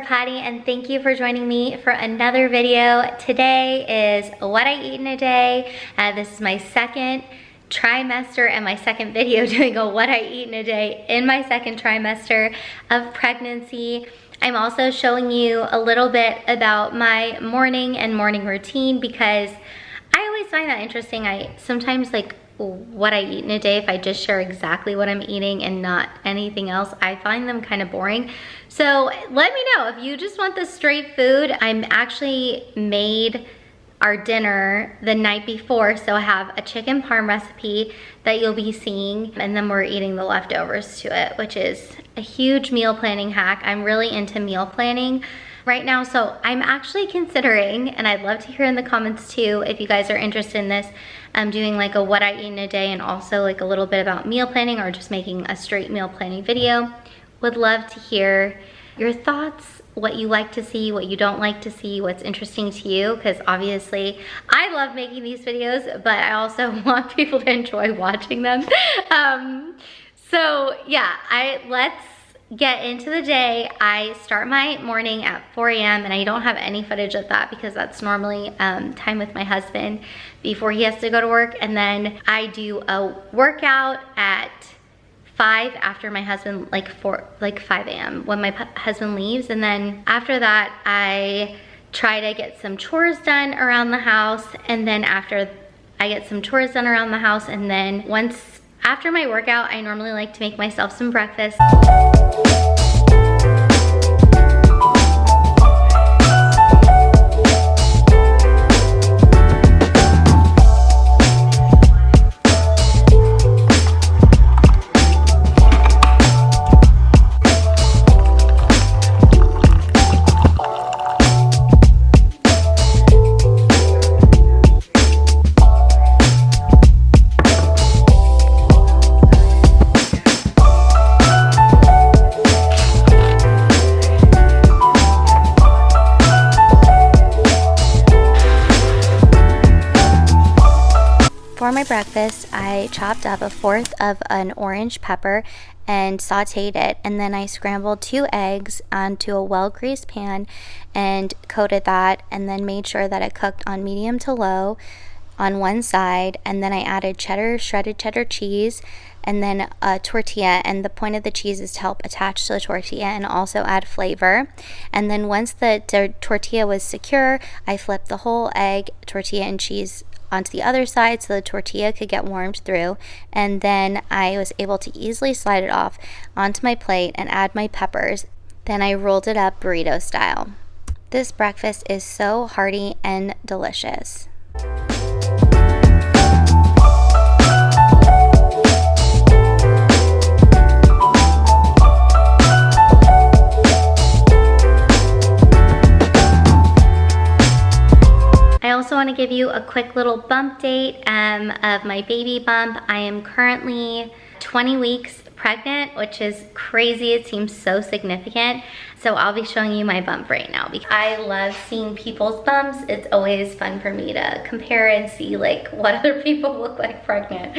Patty, and thank you for joining me for another video. Today is what I eat in a day. This is my second trimester and my second video doing a what I eat in a day in my second trimester of pregnancy. I'm also showing you a little bit about my morning and morning routine because I always find that interesting. I sometimes like what I eat in a day, if I just share exactly what I'm eating and not anything else, I find them kind of boring. So let me know if you just want the straight food. I'm actually made our dinner the night before, so I have a chicken parm recipe that you'll be seeing, and then we're eating the leftovers to it, which is a huge meal planning hack. I'm really into meal planning right now, so I'm actually considering, and I'd love to hear in the comments too if you guys are interested in this, doing like a what I eat in a day and also like a little bit about meal planning or just making a straight meal planning video. Would love to hear your thoughts, what you like to see, what you don't like to see, what's interesting to you, because obviously I love making these videos, but I also want people to enjoy watching them. So yeah, let's get into the day. I start my morning at 4 a.m. and I don't have any footage of that because that's normally time with my husband before he has to go to work. And then I do a workout at 5 after my husband, like 5 a.m. when my husband leaves. And then after that, I try to get some chores done around the house. And then after I get some chores done around the house, and then after my workout, I normally like to make myself some breakfast. For my breakfast, I chopped up 1/4 of an orange pepper and sauteed it, and then I scrambled 2 eggs onto a well-greased pan and coated that, and then made sure that it cooked on medium to low on one side, and then I added shredded cheddar cheese, and then a tortilla, and the point of the cheese is to help attach to the tortilla and also add flavor. And then once the tortilla was secure, I flipped the whole egg, tortilla, and cheese onto the other side so the tortilla could get warmed through, and then I was able to easily slide it off onto my plate and add my peppers. Then I rolled it up burrito style. This breakfast is so hearty and delicious. I also want to give you a quick little bump date of my baby bump. I am currently 20 weeks pregnant, which is crazy. It seems so significant. So I'll be showing you my bump right now because I love seeing people's bumps. It's always fun for me to compare and see like what other people look like pregnant.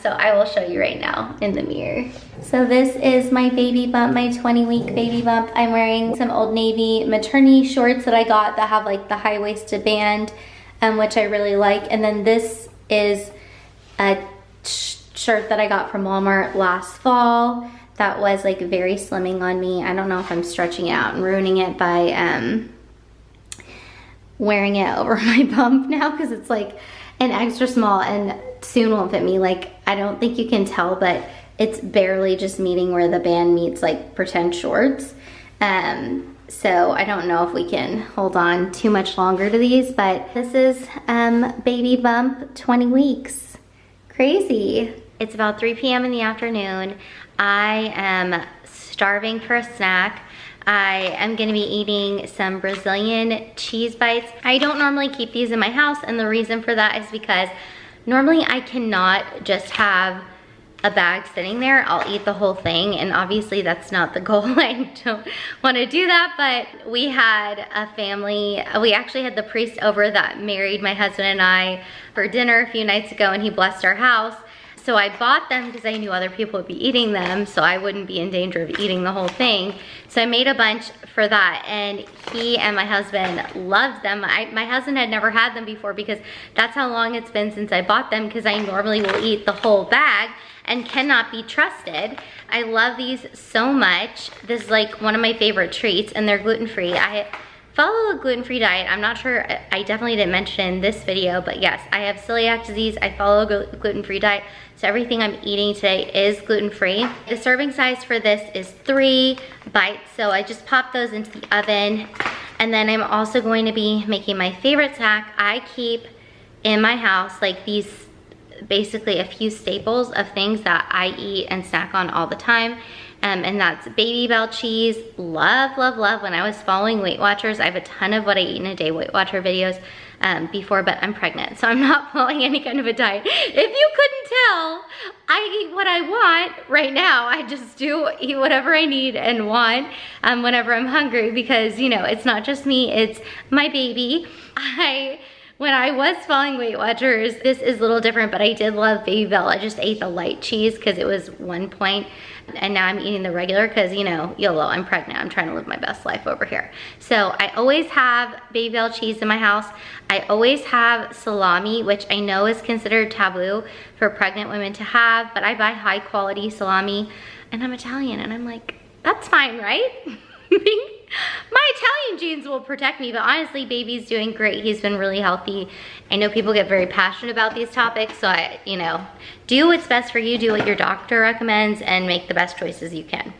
So I will show you right now in the mirror. So this is my baby bump, my 20-week baby bump. I'm wearing some Old Navy maternity shorts that I got that have like the high-waisted band, which I really like. And then this is a shirt that I got from Walmart last fall that was like very slimming on me. I don't know if I'm stretching it out and ruining it by wearing it over my bump now because it's like an extra small and soon won't fit me. Like, I don't think you can tell, but it's barely just meeting where the band meets like pretend shorts. So I don't know if we can hold on too much longer to these, but this is baby bump 20 weeks. Crazy. It's about 3 p.m. in the afternoon. I am starving for a snack. I am gonna be eating some Brazilian cheese bites. I don't normally keep these in my house, and the reason for that is because normally I cannot just have a bag sitting there. I'll eat the whole thing, and obviously that's not the goal. I don't want to do that, but we had a family, we actually had the priest over that married my husband and I for dinner a few nights ago, and he blessed our house. So I bought them because I knew other people would be eating them, so I wouldn't be in danger of eating the whole thing. So I made a bunch for that, and he and my husband loved them. My husband had never had them before because that's how long it's been since I bought them, because I normally will eat the whole bag and cannot be trusted. I love these so much. This is like one of my favorite treats, and they're gluten-free. I follow a gluten-free diet. I'm not sure, I definitely didn't mention in this video, but yes, I have celiac disease. I follow a gluten-free diet, so everything I'm eating today is gluten-free. The serving size for this is 3 bites, so I just pop those into the oven. And then I'm also going to be making my favorite snack. I keep in my house like these, basically a few staples of things that I eat and snack on all the time. And that's Baby Bell cheese. Love, love, love. When I was following Weight Watchers, I have a ton of what I eat in a day Weight Watcher videos before, but I'm pregnant, so I'm not following any kind of a diet. If you couldn't tell, I eat what I want right now. I just do eat whatever I need and want whenever I'm hungry, because, you know, it's not just me, it's my baby. When I was following Weight Watchers, this is a little different, but I did love Baby Bell. I just ate the light cheese because it was 1 point, and now I'm eating the regular because, you know, YOLO, I'm pregnant. I'm trying to live my best life over here. So I always have Baby Bell cheese in my house. I always have salami, which I know is considered taboo for pregnant women to have, but I buy high quality salami, and I'm Italian, and I'm like, that's fine, right? My Italian genes will protect me, but honestly, baby's doing great. He's been really healthy. I know people get very passionate about these topics, so you know, do what's best for you, do what your doctor recommends, and make the best choices you can.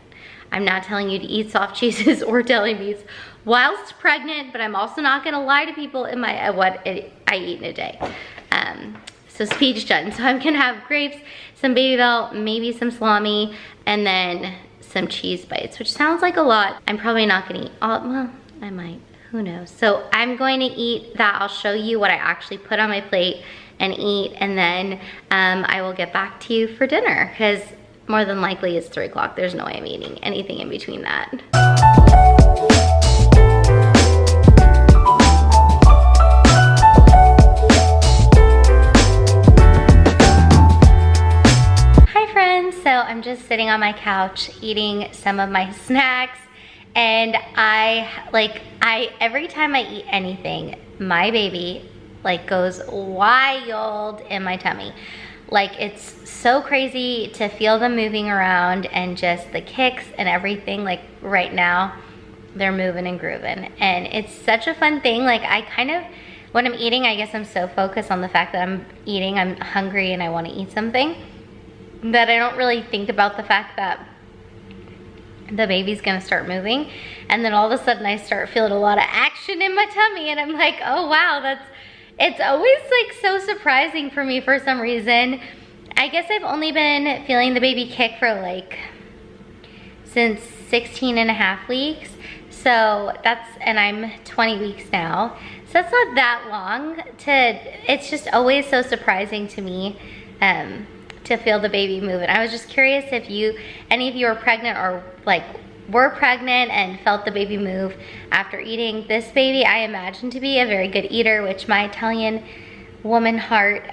I'm not telling you to eat soft cheeses or deli meats whilst pregnant, but I'm also not gonna lie to people in my what I eat in a day. So speech done. So I'm gonna have grapes, some Baby Bell, maybe some salami, and then some cheese bites, which sounds like a lot. I'm probably not gonna eat all, well, I might, who knows. So I'm going to eat that. I'll show you what I actually put on my plate and eat, and then I will get back to you for dinner, because more than likely it's 3 o'clock. There's no way I'm eating anything in between that. So I'm just sitting on my couch eating some of my snacks, and every time I eat anything, my baby like goes wild in my tummy. Like, it's so crazy to feel them moving around, and just the kicks and everything. Like right now they're moving and grooving, and it's such a fun thing. Like, I kind of, when I'm eating, I guess I'm so focused on the fact that I'm eating, I'm hungry and I want to eat something, that I don't really think about the fact that the baby's gonna start moving. And then all of a sudden I start feeling a lot of action in my tummy, and I'm like, oh wow, it's always like so surprising for me for some reason. I guess I've only been feeling the baby kick for like since 16 and a half weeks. So and I'm 20 weeks now. So that's not that long it's just always so surprising to me to feel the baby move. And I was just curious if any of you are pregnant, or like were pregnant and felt the baby move after eating. This baby I imagine to be a very good eater, which my Italian woman heart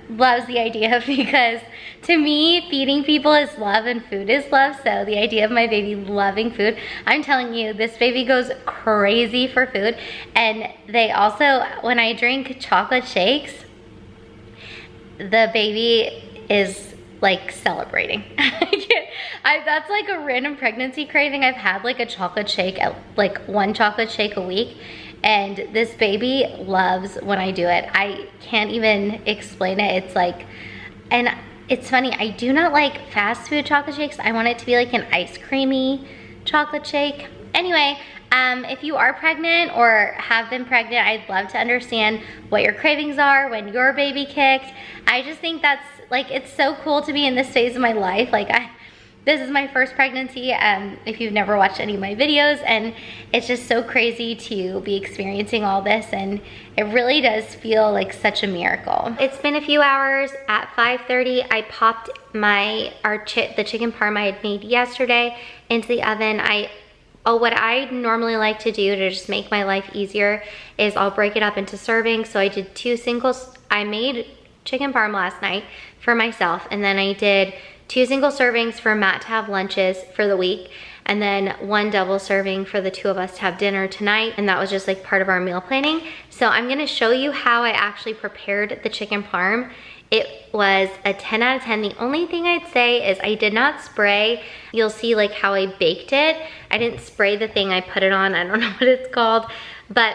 loves the idea of, because to me, feeding people is love and food is love. So the idea of my baby loving food, I'm telling you, this baby goes crazy for food. And they also, when I drink chocolate shakes, the baby is like celebrating. That's like a random pregnancy craving. I've had like a chocolate shake, like 1 chocolate shake a week, and this baby loves when I do it. I can't even explain it. It's like, and it's funny, I do not like fast food chocolate shakes. I want it to be like an ice creamy chocolate shake. Anyway, if you are pregnant or have been pregnant, I'd love to understand what your cravings are when your baby kicked. I just think that's like, it's so cool to be in this phase of my life. Like, this is my first pregnancy, if you've never watched any of my videos, and it's just so crazy to be experiencing all this, and it really does feel like such a miracle. It's been a few hours. At 5:30, I popped the chicken parm I had made yesterday into the oven. What I normally like to do to just make my life easier is I'll break it up into servings. So I did 2 singles. I made chicken parm last night for myself, and then I did 2 single servings for Matt to have lunches for the week, and then 1 double serving for the 2 of us to have dinner tonight, and that was just like part of our meal planning. So I'm gonna show you how I actually prepared the chicken parm. It was a 10 out of 10. The only thing I'd say is I did not spray. You'll see like how I baked it. I didn't spray the thing I put it on. I don't know what it's called, but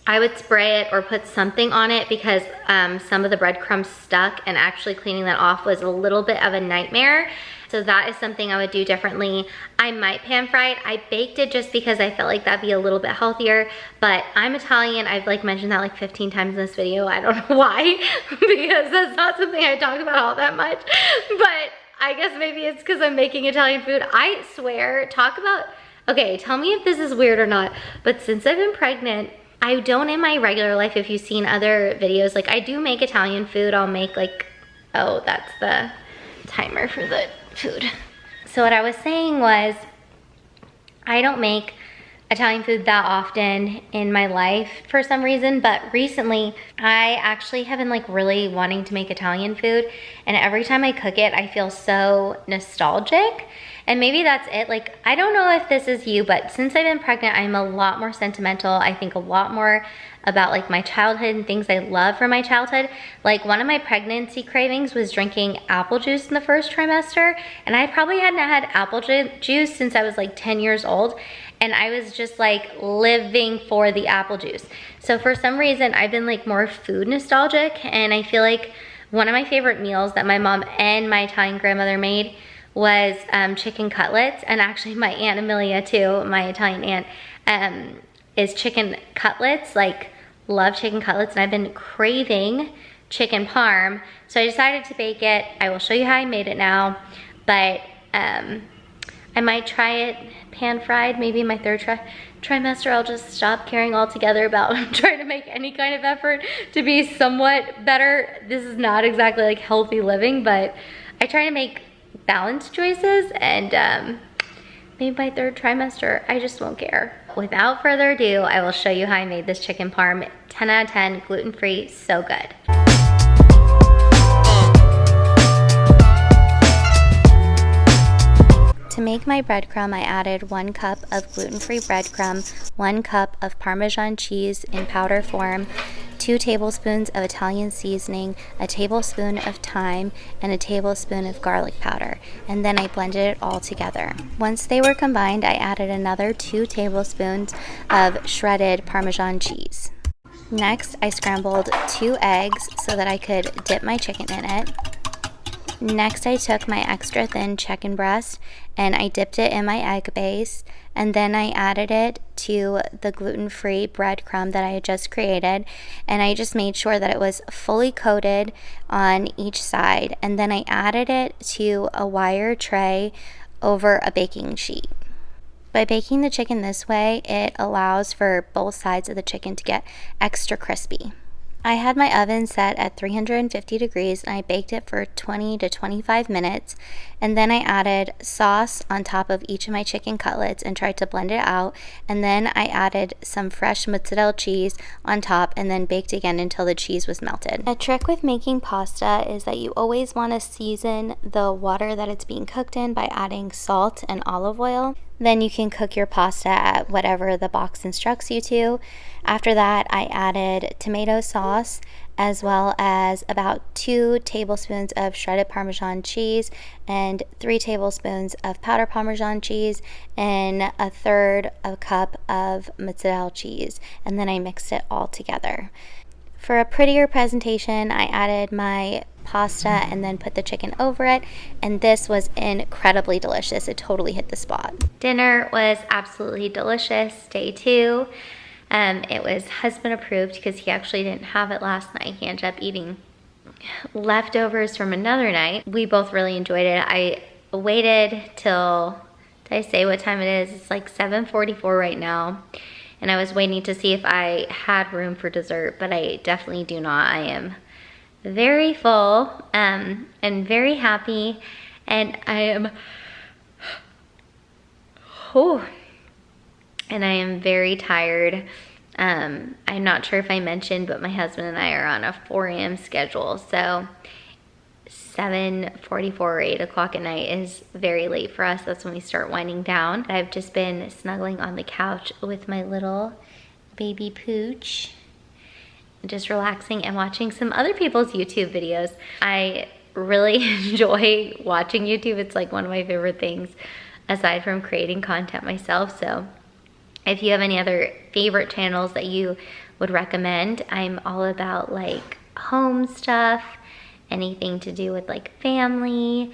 I would spray it or put something on it because some of the breadcrumbs stuck, and actually cleaning that off was a little bit of a nightmare. So that is something I would do differently. I might pan fry it. I baked it just because I felt like that'd be a little bit healthier, but I'm Italian. I've like mentioned that like 15 times in this video. I don't know why, because that's not something I talk about all that much, but I guess maybe it's because I'm making Italian food. I swear, okay, tell me if this is weird or not, but since I've been pregnant, I don't in my regular life, if you've seen other videos, like I do make Italian food. I'll make like, oh, that's the timer for the food. So what I was saying was, I don't make Italian food that often in my life for some reason, but recently I actually have been like really wanting to make Italian food, and every time I cook it, I feel so nostalgic. And maybe that's it. Like, I don't know if this is you, but since I've been pregnant, I'm a lot more sentimental. I think a lot more about like my childhood and things I love from my childhood. Like one of my pregnancy cravings was drinking apple juice in the first trimester, and I probably hadn't had apple juice since I was like 10 years old. And I was just like living for the apple juice. So for some reason, I've been like more food nostalgic, and I feel like one of my favorite meals that my mom and my Italian grandmother made was chicken cutlets. And actually my Aunt Amelia too, my Italian aunt, is chicken cutlets, like love chicken cutlets, and I've been craving chicken parm. So I decided to bake it. I will show you how I made it now, but I might try it pan fried, maybe in my 3rd trimester. I'll just stop caring altogether about trying to make any kind of effort to be somewhat better. This is not exactly like healthy living, but I try to make balanced choices, and maybe by 3rd trimester, I just won't care. Without further ado, I will show you how I made this chicken parm. 10 out of 10, gluten-free, so good. To make my breadcrumb, I added 1 cup of gluten-free breadcrumb, 1 cup of Parmesan cheese in powder form, 2 tablespoons of Italian seasoning, a tablespoon of thyme, and a tablespoon of garlic powder, and then I blended it all together. Once they were combined, I added another 2 tablespoons of shredded Parmesan cheese. Next, I scrambled 2 eggs so that I could dip my chicken in it. Next, I took my extra thin chicken breast and I dipped it in my egg base, and then I added it to the gluten-free breadcrumb that I had just created, and I just made sure that it was fully coated on each side, and then I added it to a wire tray over a baking sheet. By baking the chicken this way, it allows for both sides of the chicken to get extra crispy. I had my oven set at 350 degrees and I baked it for 20 to 25 minutes, and then I added sauce on top of each of my chicken cutlets and tried to blend it out, and then I added some fresh mozzarella cheese on top and then baked again until the cheese was melted. A trick with making pasta is that you always want to season the water that it's being cooked in by adding salt and olive oil. Then you can cook your pasta at whatever the box instructs you to. After that, I added tomato sauce as well as about 2 tablespoons of shredded Parmesan cheese and 3 tablespoons of powdered Parmesan cheese and 1/3 of a cup of mozzarella cheese, and then I mixed it all together. For a prettier presentation, I added my pasta and then put the chicken over it, and this was incredibly delicious. It totally hit the spot. Dinner was absolutely delicious. Day 2. It was husband approved because he actually didn't have it last night. He ended up eating leftovers from another night. We both really enjoyed it. I waited till, did I say what time it is? It's like 7:44 right now. And I was waiting to see if I had room for dessert, but I definitely do not. I am very full and very happy, and I am and I am very tired. I'm not sure if I mentioned, but my husband and I are on a 4 a.m. schedule. So 7:44 or 8 o'clock at night is very late for us. That's when we start winding down. I've just been snuggling on the couch with my little baby pooch, just relaxing and watching some other people's YouTube videos. I really enjoy watching YouTube. It's like one of my favorite things aside from creating content myself. So if you have any other favorite channels that you would recommend, I'm all about like home stuff, anything to do with like family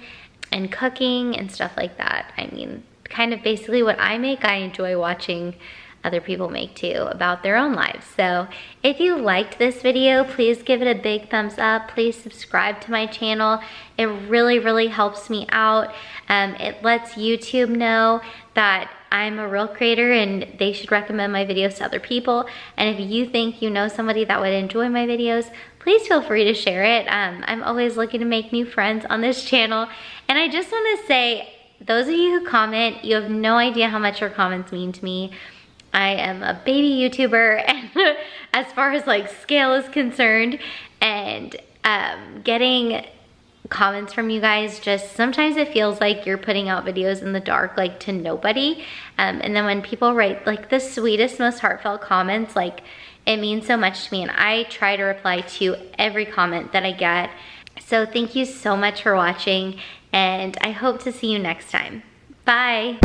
and cooking and stuff like that. I mean, kind of basically what I make, I enjoy watching other people make too about their own lives. So if you liked this video, please give it a big thumbs up. Please subscribe to my channel. It really, really helps me out. It lets YouTube know that I'm a real creator and they should recommend my videos to other people. And if you think you know somebody that would enjoy my videos, please feel free to share it. I'm always looking to make new friends on this channel. And I just want to say, those of you who comment, you have no idea how much your comments mean to me. I am a baby YouTuber, and as far as like scale is concerned, and getting comments from you guys, just sometimes it feels like you're putting out videos in the dark, like to nobody. And then when people write like the sweetest, most heartfelt comments, like it means so much to me, and I try to reply to every comment that I get. So thank you so much for watching, and I hope to see you next time. Bye.